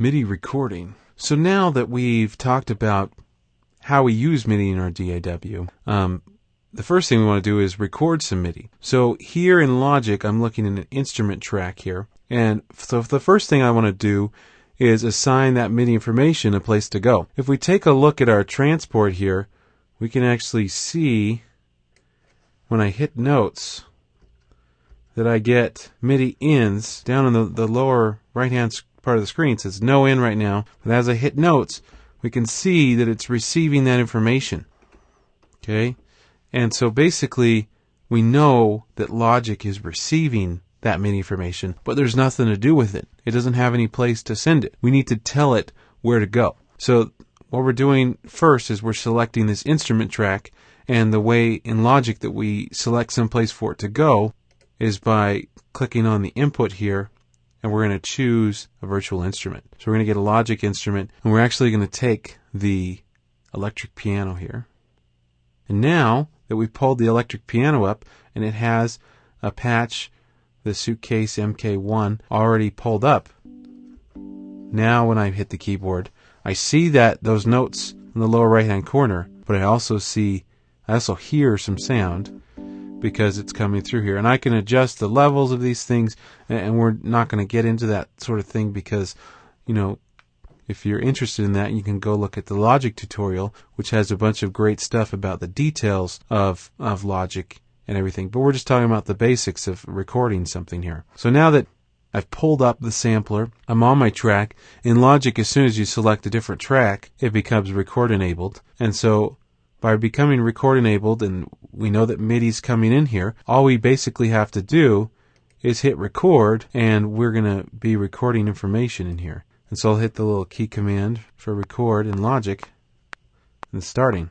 MIDI recording. So now that we've talked about how we use MIDI in our DAW, the first thing we want to do is record some MIDI. So here in Logic, I'm looking at an instrument track here. And so the first thing I want to do is assign that MIDI information a place to go. If we take a look at our transport here, we can actually see when I hit notes that I get MIDI ins down in the lower right-hand part of the screen. It says no in right now. But as I hit notes, we can see that it's receiving that information. Okay? And so basically, we know that Logic is receiving that MIDI information, but there's nothing to do with it. It doesn't have any place to send it. We need to tell it where to go. So what we're doing first is we're selecting this instrument track, and the way in Logic that we select some place for it to go is by clicking on the input here, and we're going to choose a virtual instrument. So we're going to get a Logic instrument, and we're actually going to take the electric piano here. And now that we've pulled the electric piano up, and it has a patch, the Suitcase MK1, already pulled up, now when I hit the keyboard, I see that those notes in the lower right hand corner, but I also hear some sound because it's coming through here. And I can adjust the levels of these things, and we're not going to get into that sort of thing because, you know, if you're interested in that, you can go look at the Logic tutorial, which has a bunch of great stuff about the details of Logic and everything. But we're just talking about the basics of recording something here. So now that I've pulled up the sampler, I'm on my track. In Logic, as soon as you select a different track, it becomes record enabled. And so by becoming record enabled, and we know that MIDI's coming in here, all we basically have to do is hit record, and we're going to be recording information in here. And so I'll hit the little key command for record in Logic, and starting.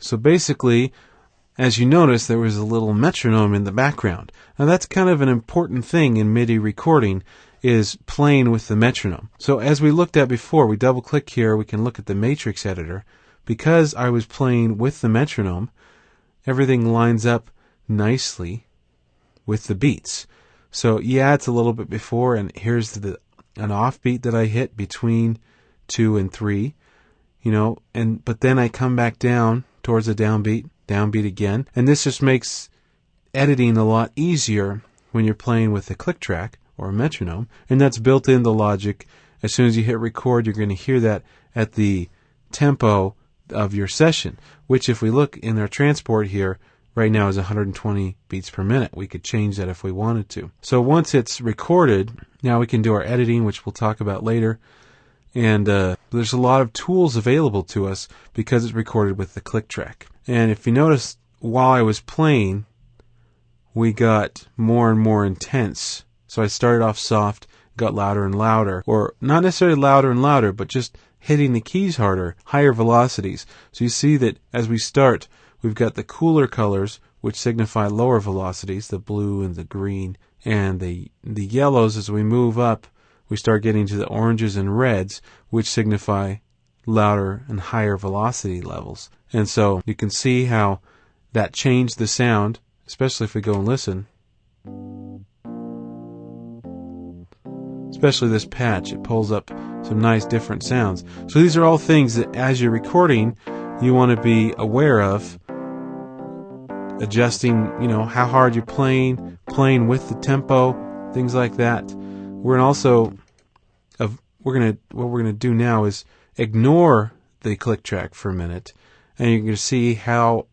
So basically, as you notice, there was a little metronome in the background. Now that's kind of an important thing in MIDI recording, is playing with the metronome. So as we looked at before, we double click here, we can look at the matrix editor. Because I was playing with the metronome, everything lines up nicely with the beats. So yeah, it's a little bit before, and here's an offbeat that I hit between 2 and 3, you know, but then I come back down towards a downbeat again, and this just makes editing a lot easier when you're playing with a click track or a metronome, and that's built into Logic. As soon as you hit record, you're going to hear that at the tempo of your session, which if we look in our transport here, right now is 120 beats per minute. We could change that if we wanted to. So once it's recorded, now we can do our editing, which we'll talk about later. And there's a lot of tools available to us because it's recorded with the click track. And if you notice, while I was playing, we got more and more intense. So I started off soft, got louder and louder, or not necessarily louder and louder, but just hitting the keys harder, higher velocities. So you see that as we start, we've got the cooler colors, which signify lower velocities, the blue and the green, and the yellows. As we move up, we start getting to the oranges and reds, which signify louder and higher velocity levels. And so you can see how that changed the sound, especially if we go and listen. Especially this patch, it pulls up some nice different sounds. So these are all things that as you're recording, you want to be aware of. Adjusting, you know, how hard you're playing with the tempo, things like that. What we're gonna do now is ignore the click track for a minute, and you're gonna see how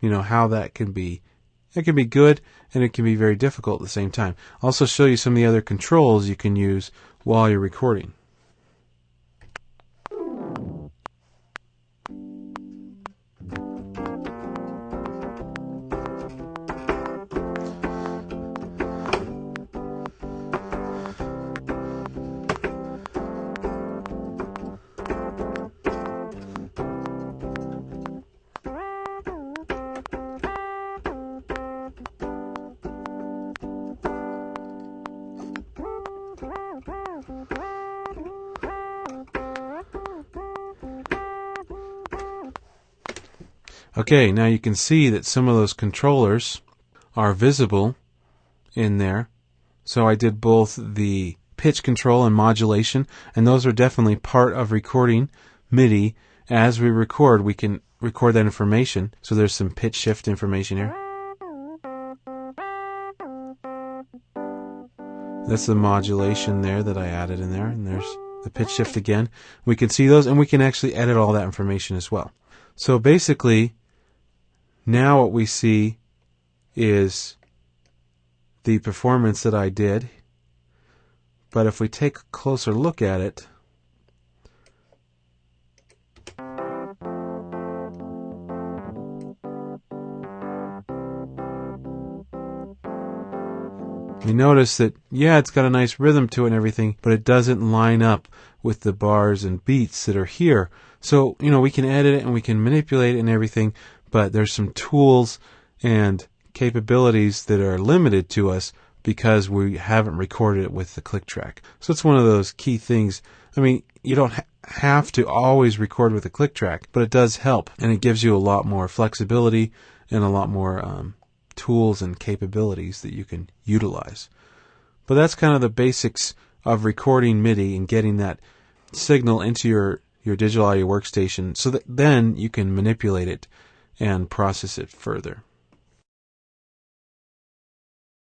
that can be. It can be good, and it can be very difficult at the same time. I'll also show you some of the other controls you can use while you're recording. Okay, now you can see that some of those controllers are visible in there. So I did both the pitch control and modulation, and those are definitely part of recording MIDI. As we record, we can record that information. So there's some pitch shift information here. That's the modulation there that I added in there, and there's the pitch shift again. We can see those, and we can actually edit all that information as well. So basically, now what we see is the performance that I did. But if we take a closer look at it, we notice that, yeah, it's got a nice rhythm to it and everything, but it doesn't line up with the bars and beats that are here. So, we can edit it and we can manipulate it and everything, but there's some tools and capabilities that are limited to us because we haven't recorded it with the click track. So it's one of those key things. You don't have to always record with a click track, but it does help, and it gives you a lot more flexibility and a lot more tools and capabilities that you can utilize. But that's kind of the basics of recording MIDI and getting that signal into your digital audio workstation so that then you can manipulate it and process it further.